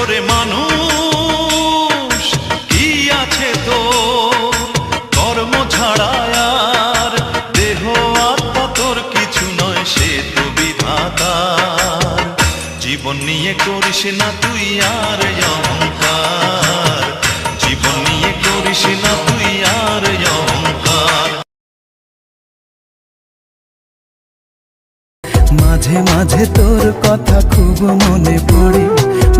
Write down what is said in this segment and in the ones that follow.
ওরে মানুষ কি আছে তো কর্ম ছাড়া আর দেহ আত্মা তোর কিছু নয়, সে তো বিধাতার। জীবন নিয়ে করিস না তুই আর অহংকার, জীবন নিয়ে করিস না তুই আর অহংকার। মাঝে মাঝে তোর কথা খুব মনে পড়ে,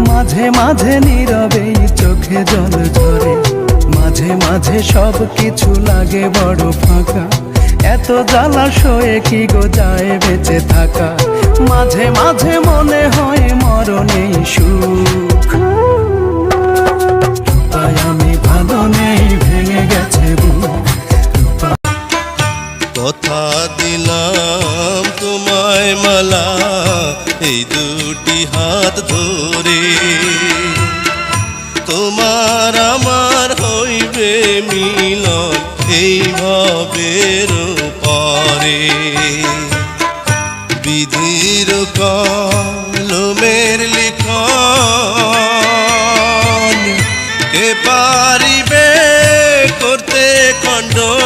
মাঝে মাঝে নীরবে চোখে জল ঝরে, মাঝে মাঝে সব কিছু লাগে বড় ফাঁকা, এত জলাশয়ে কি গো যায় বেঁচে থাকা। মাঝে মাঝে মনে হয় মরণেই সুখ, তাই আমি ভালো নেই, ভেঙে গেছে বুক। কথা দিলাম তোমায় মালা, এই দুটি হাত ধরে, তোমার আমার হইবে মিলন এই ভাবের পরে। বিধির কলমের লিখন কে পারিবে করতে খণ্ডন।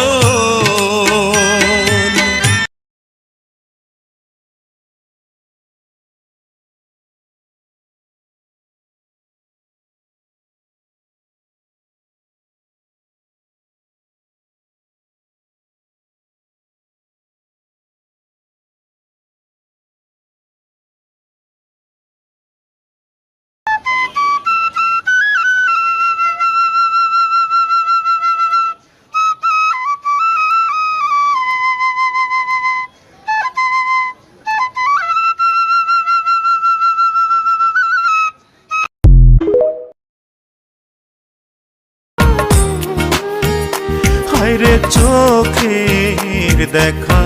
রে চোখের দেখা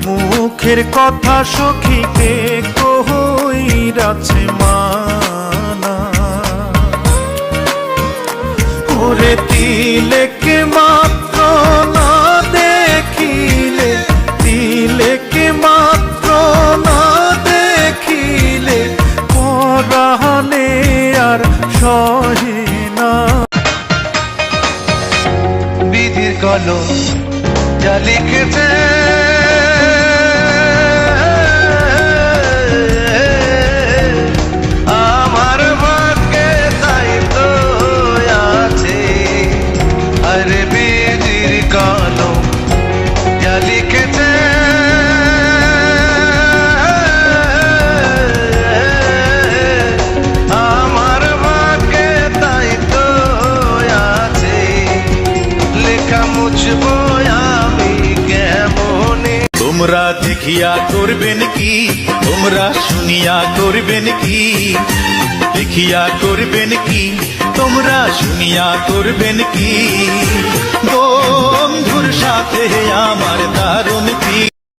মুখের কথা সখীকে কইরাছে মানা, ওরে তিলেকে মাত্র না দেখিলে, তিলেকে মাত্র না দেখিলে পরাণে আর সহে না। বিধির কলম যা লিখেছে আমার ভাগ্যে তাই তো আছে। আরে বিধির কলম যা লিখেছে আমার ভাগ্যে তাই তো আছে। লেখা মুছবো আমি কেমনে। তোমরা দেখিয়া করবেন কি, তোমরা শুনিয়া করবেন কি, দেখিয়া করবেন কি, তোমরা শুনিয়া করবেন কি। বন্ধুর সাথে আমার দারুণ কি।